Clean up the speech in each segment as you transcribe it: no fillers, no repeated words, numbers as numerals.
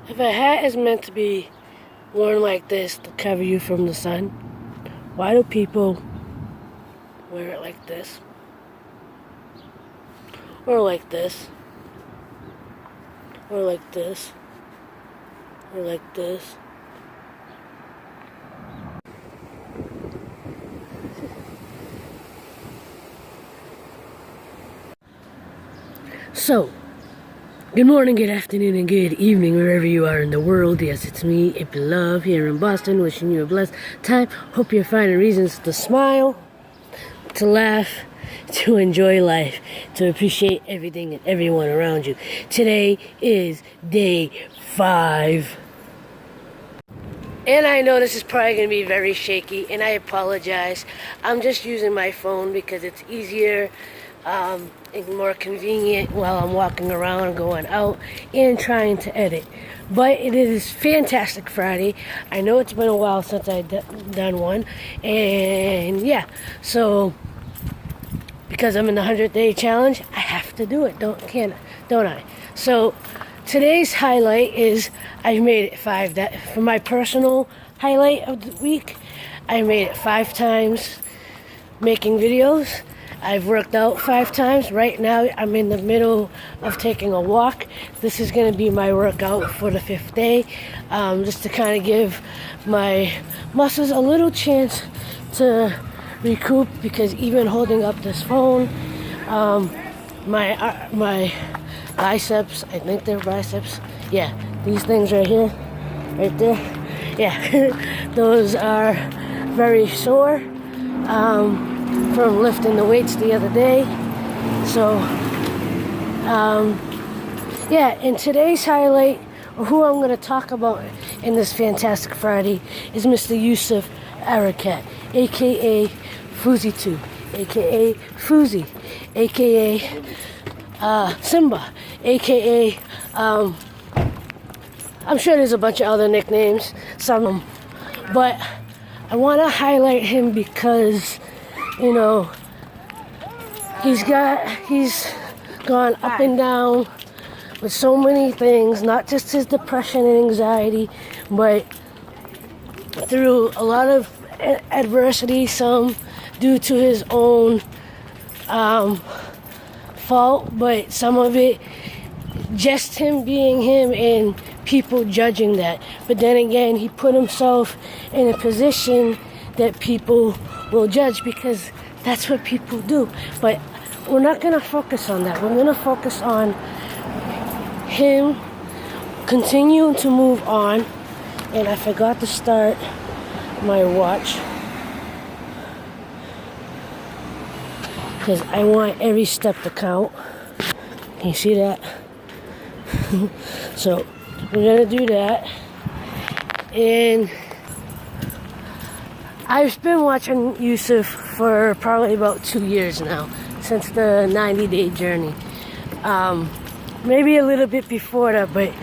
If a hat is meant to be worn like this to cover you from the sun, why do people wear it like this? Or like this? Or like this? Or like this? So, good morning, good afternoon, and good evening, wherever you are in the world. Yes, it's me, Ip Love, here in Boston, wishing you a blessed time. Hope you're finding reasons to smile, to laugh, to enjoy life, to appreciate everything and everyone around you. Today is day 5. And I know this is probably going to be very shaky, and I apologize. I'm just using my phone because it's easier and more convenient while I'm walking around, going out, and trying to edit. But it is Fantastic Friday. I know it's been a while since I've done one, and yeah, so because I'm in the 100-day challenge, I have to do it, don't I? So today's highlight is I made it 5. That for my personal highlight of the week, I made it 5 times making videos. I've worked out 5 times. Right now, I'm in the middle of taking a walk. This is going to be my workout for the 5th day, just to kind of give my muscles a little chance to recoup, because even holding up this phone, my biceps, I think they're biceps, yeah, these things right here, right there, yeah, those are very sore from lifting the weights the other day. So yeah, and today's highlight, or who I'm going to talk about in this Fantastic Friday, is Mr. Yusuf Arakat, aka Fousey 2, aka Fousey, aka Simba, aka I'm sure there's a bunch of other nicknames, some, but I want to highlight him because, you know, he's gone up and down with so many things, not just his depression and anxiety, but through a lot of adversity, some due to his own fault, but some of it just him being him and people judging that. But then again, he put himself in a position that people will judge, because that's what people do. But we're not going to focus on that. We're going to focus on him continuing to move on. And I forgot to start my watch because I want every step to count. Can you see that? So we're going to do that. And I've been watching Yusuf for probably about 2 years now, since the 90-day journey. Maybe a little bit before that, but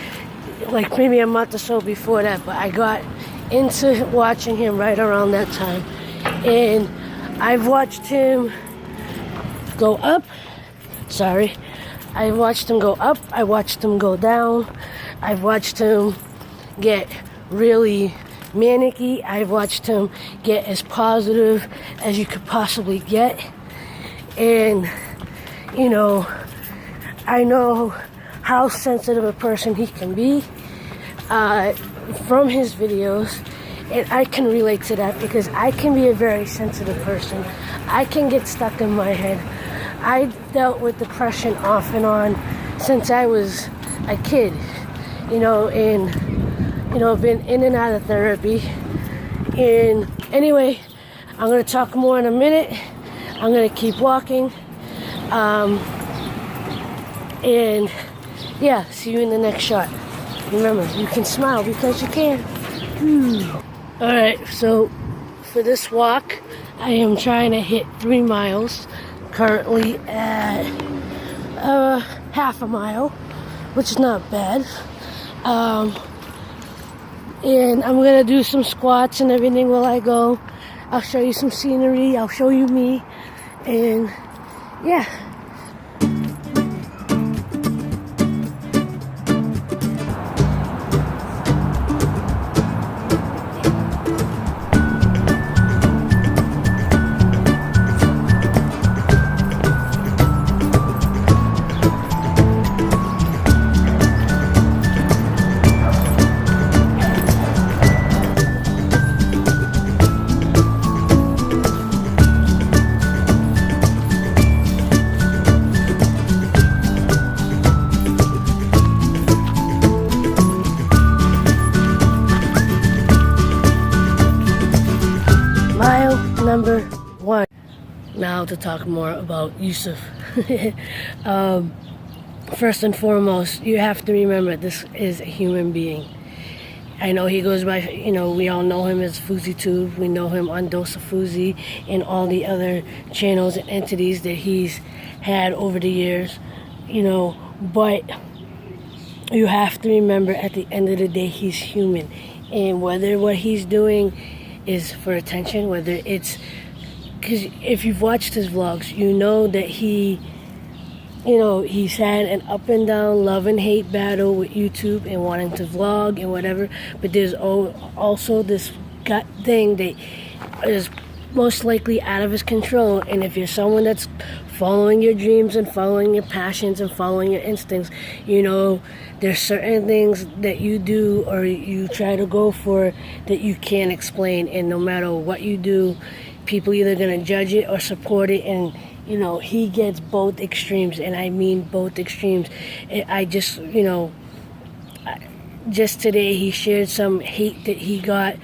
like maybe a month or so before that. But I got into watching him right around that time. And I've watched him go up. I watched him go up. I watched him go down. I've watched him get really manicky. I've watched him get as positive as you could possibly get. And, you know, I know how sensitive a person he can be from his videos. And I can relate to that because I can be a very sensitive person. I can get stuck in my head. I dealt with depression off and on since I was a kid, you know, and, you know, been in and out of therapy. And anyway, I'm going to talk more in a minute. I'm going to keep walking. And yeah, see you in the next shot. Remember, you can smile because you can. Alright, so for this walk, I am trying to hit 3 miles. Currently at half a mile, which is not bad. And I'm gonna do some squats and everything while I go. I'll show you some scenery, I'll show you me, and yeah. now to talk more about Yusuf. First and foremost, you have to remember this is a human being. I know he goes by, we all know him as Fousey Tube. We know him on Dose of Fousey and all the other channels and entities that he's had over the years, but you have to remember at the end of the day, he's human. And whether what he's doing is for attention, whether it's, because if you've watched his vlogs, you know that he's had an up and down love and hate battle with YouTube and wanting to vlog and whatever, but there's also this gut thing that is most likely out of his control. And if you're someone that's following your dreams and following your passions and following your instincts, there's certain things that you do or you try to go for that you can't explain, and no matter what you do, people either going to judge it or support it. And he gets both extremes, and I mean both extremes. Just today he shared some hate that he got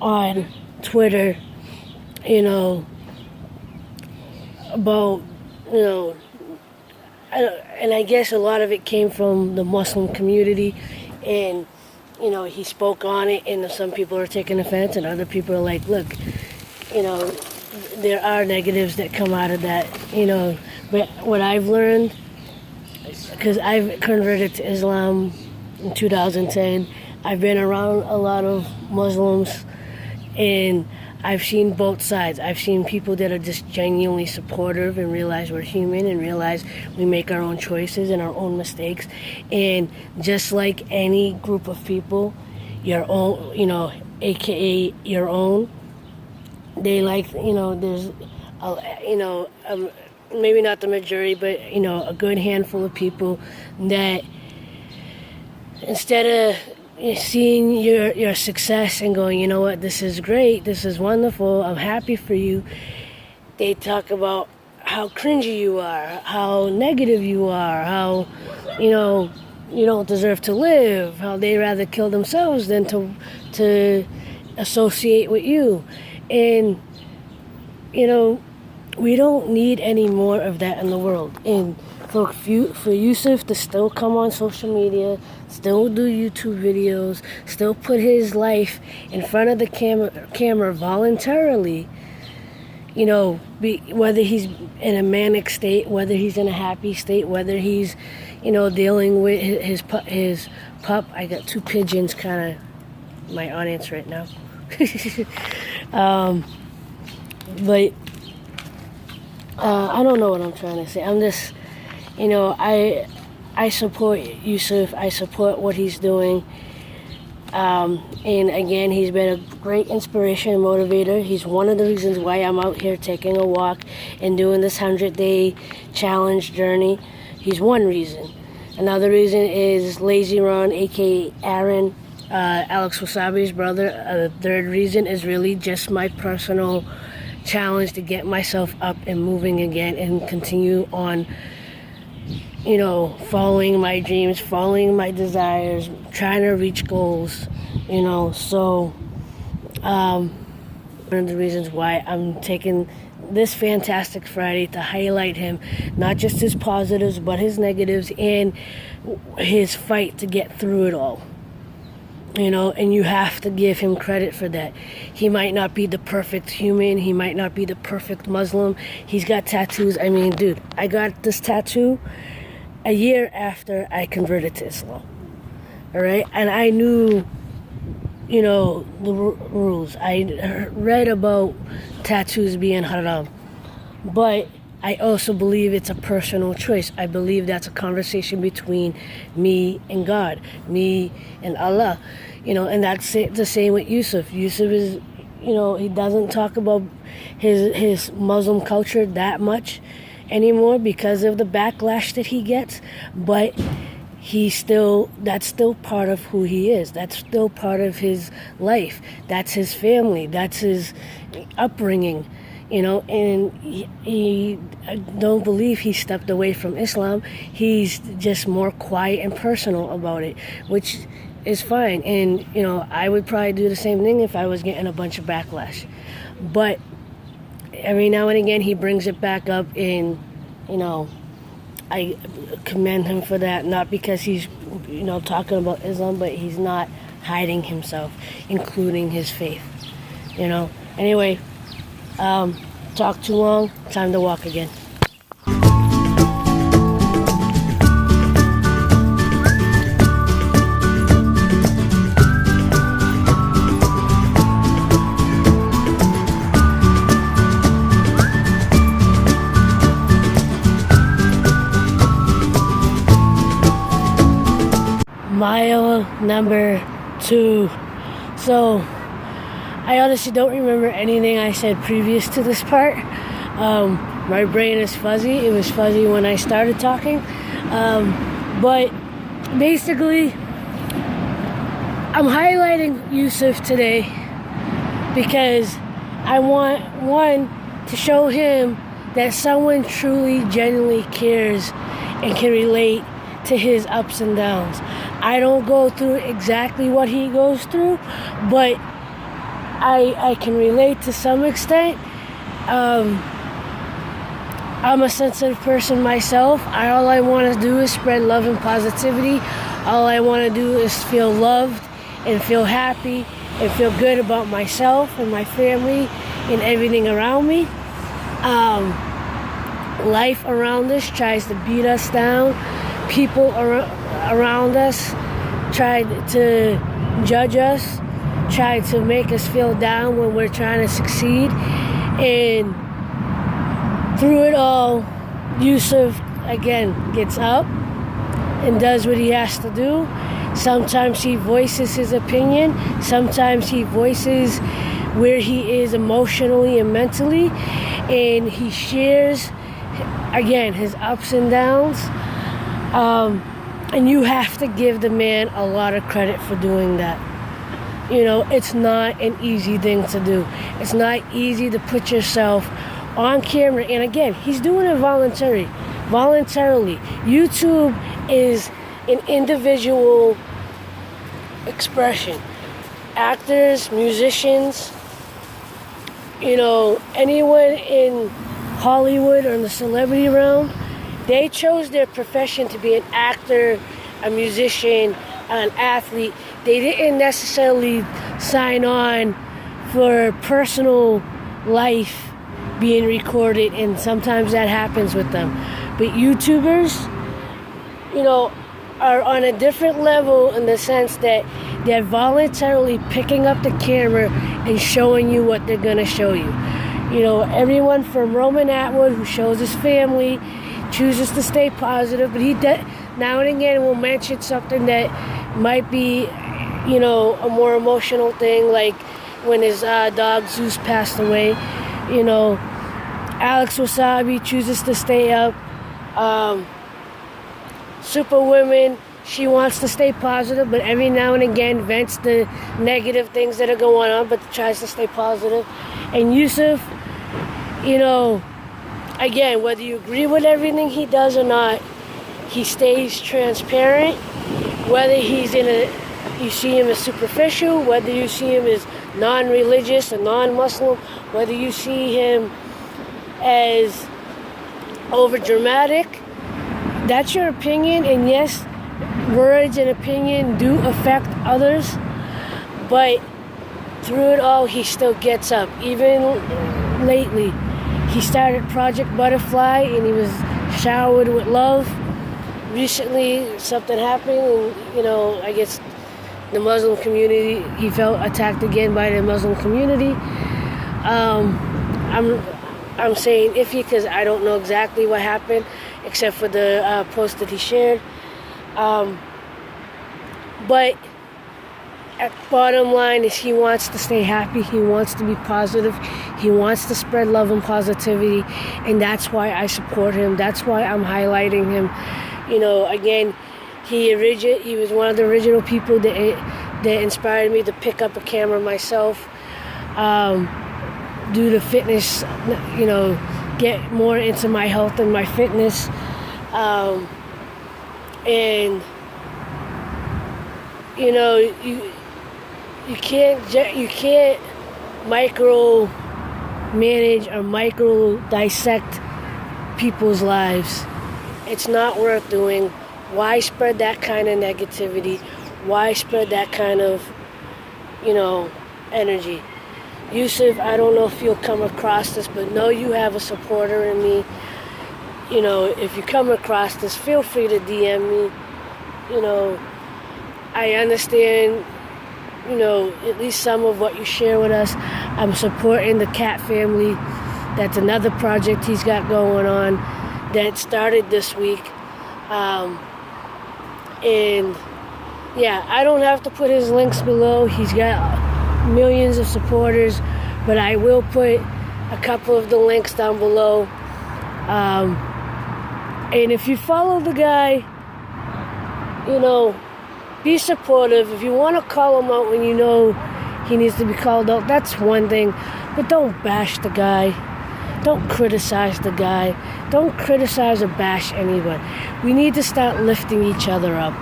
on Twitter, about, and I guess a lot of it came from the Muslim community, and, he spoke on it, and some people are taking offense, and other people are like, look, there are negatives that come out of that, but what I've learned, because I've converted to Islam in 2010, I've been around a lot of Muslims, and I've seen both sides. I've seen people that are just genuinely supportive and realize we're human and realize we make our own choices and our own mistakes. And just like any group of people, your own, AKA your own, they like, there's, maybe not the majority, but, a good handful of people that instead of seeing your success and going, what, this is great, this is wonderful, I'm happy for you, they talk about how cringy you are, how negative you are, how, you don't deserve to live, how they rather kill themselves than to associate with you. And, we don't need any more of that in the world. And for Yusuf to still come on social media, still do YouTube videos, still put his life in front of the camera voluntarily, whether he's in a manic state, whether he's in a happy state, whether he's, dealing with his pup. I got two pigeons kind of my audience right now. But I don't know what I'm trying to say. I'm just, I support Yusuf. I support what he's doing. And again, he's been a great inspiration and motivator. He's one of the reasons why I'm out here taking a walk and doing this 100-day challenge journey. He's one reason. Another reason is Lazy Ron, aka Aaron, Alex Wasabi's brother. The third reason is really just my personal challenge to get myself up and moving again and continue on, following my dreams, following my desires, trying to reach goals, so one of the reasons why I'm taking this fantastic Friday to highlight him, not just his positives but his negatives and his fight to get through it all. And you have to give him credit for that. He might not be the perfect human. He might not be the perfect Muslim. He's got tattoos. I mean, dude, I got this tattoo a year after I converted to Islam. All right? And I knew, the rules. I read about tattoos being haram. But I also believe it's a personal choice. I believe that's a conversation between me and God, me and Allah, and that's the same with Yusuf. Yusuf is, he doesn't talk about his Muslim culture that much anymore because of the backlash that he gets, but that's still part of who he is. That's still part of his life. That's his family. That's his upbringing. And I don't believe he stepped away from Islam. He's just more quiet and personal about it, which is fine. And, I would probably do the same thing if I was getting a bunch of backlash. But every now and again he brings it back up, and I commend him for that. Not because he's talking about Islam, but he's not hiding himself, including his faith. Anyway, talk too long. Time to walk again. Mile number 2. So, I honestly don't remember anything I said previous to this part. My brain is fuzzy. It was fuzzy when I started talking. But basically, I'm highlighting Yusuf today because I want, one, to show him that someone truly, genuinely cares and can relate to his ups and downs. I don't go through exactly what he goes through, but I can relate to some extent. I'm a sensitive person myself. All I want to do is spread love and positivity. All I want to do is feel loved and feel happy and feel good about myself and my family and everything around me. Life around us tries to beat us down. People around us try to judge us, try to make us feel down when we're trying to succeed. And through it all, Yusuf, again, gets up and does what he has to do. Sometimes he voices his opinion. Sometimes he voices where he is emotionally and mentally. And he shares, again, his ups and downs. And you have to give the man a lot of credit for doing that. It's not an easy thing to do. It's not easy to put yourself on camera. And again, he's doing it voluntarily. YouTube is an individual expression. Actors, musicians, anyone in Hollywood or in the celebrity realm, they chose their profession to be an actor, a musician, an athlete. They didn't necessarily sign on for personal life being recorded, and sometimes that happens with them. But YouTubers, are on a different level in the sense that they're voluntarily picking up the camera and showing you what they're going to show you. Everyone from Roman Atwood, who shows his family, chooses to stay positive, but he now and again will mention something that might be, a more emotional thing, like when his dog Zeus passed away. Alex Wasabi chooses to stay up. Superwoman, she wants to stay positive, but every now and again vents the negative things that are going on, but tries to stay positive. And Yusuf, again, whether you agree with everything he does or not, he stays transparent. Whether you see him as superficial, whether you see him as non-religious or non-Muslim, whether you see him as over-dramatic, that's your opinion. And yes, words and opinion do affect others, but through it all, he still gets up. Even lately, he started Project Butterfly, and he was showered with love. Recently, something happened, and I guess the Muslim community, he felt attacked again by the Muslim community. I'm saying iffy because I don't know exactly what happened, except for the post that he shared. But at bottom line is he wants to stay happy. He wants to be positive. He wants to spread love and positivity, and that's why I support him. That's why I'm highlighting him. Again, he was one of the original people that inspired me to pick up a camera myself, do the fitness, get more into my health and my fitness, and you can't manage or micro dissect people's lives. It's not worth doing. Why spread that kind of negativity? Why spread that kind of, energy? Yusuf, I don't know if you'll come across this, but know you have a supporter in me. If you come across this, feel free to DM me. I understand, at least some of what you share with us. I'm supporting the cat family. That's another project he's got going on that started this week. And yeah, I don't have to put his links below. He's got millions of supporters, but I will put a couple of the links down below. And if you follow the guy, be supportive. If you want to call him out when you know he needs to be called out, that's one thing. But don't bash the guy. Don't criticize the guy. Don't criticize or bash anyone. We need to start lifting each other up.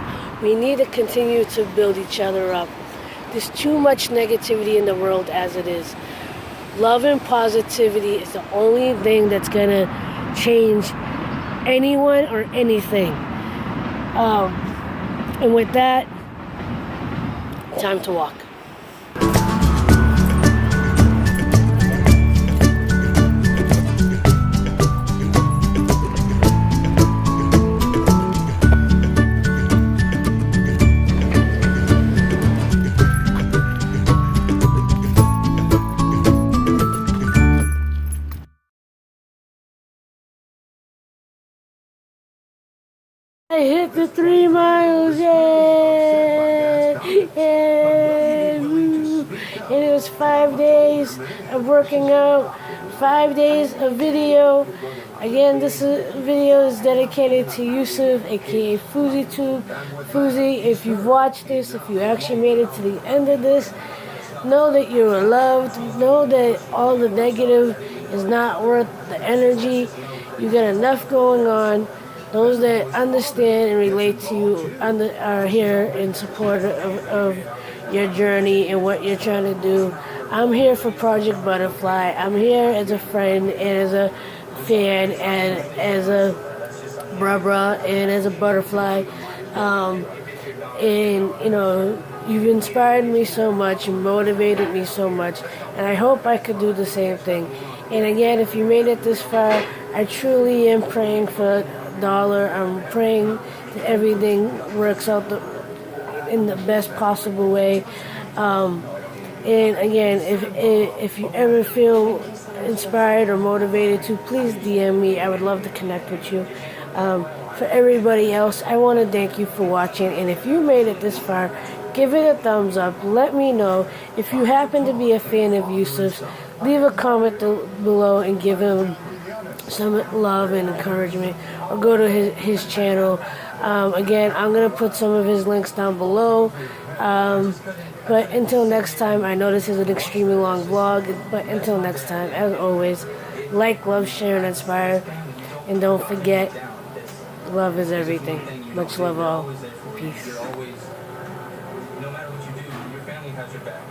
We need to continue to build each other up. There's too much negativity in the world as it is. Love and positivity is the only thing that's going to change anyone or anything. And with that, time to walk. I hit the 3 miles, yeah! And it was 5 days of working out, 5 days of video. Again, this video is dedicated to Yusuf, aka Fousey Tube. Fousey, if you've watched this, if you actually made it to the end of this, know that you're loved. Know that all the negative is not worth the energy. You got enough going on. Those that understand and relate to you are here in support of your journey and what you're trying to do. I'm here for Project Butterfly. I'm here as a friend and as a fan and as a brother and as a butterfly. You've inspired me so much and motivated me so much, and I hope I could do the same thing. And again, if you made it this far, I truly am praying for dollar. I'm praying that everything works out in the best possible way. And again, if you ever feel inspired or motivated to, please DM me. I would love to connect with you. For everybody else, I want to thank you for watching. And if you made it this far, give it a thumbs up. Let me know. If you happen to be a fan of Yusuf's, leave a comment below and give him some love and encouragement, or go to his channel. Again, I'm going to put some of his links down below. But until next time, I know this is an extremely long vlog, but until next time, as always, like, love, share, and inspire. And don't forget, love is everything. Much love all. Peace. No matter what you do, your family has your back.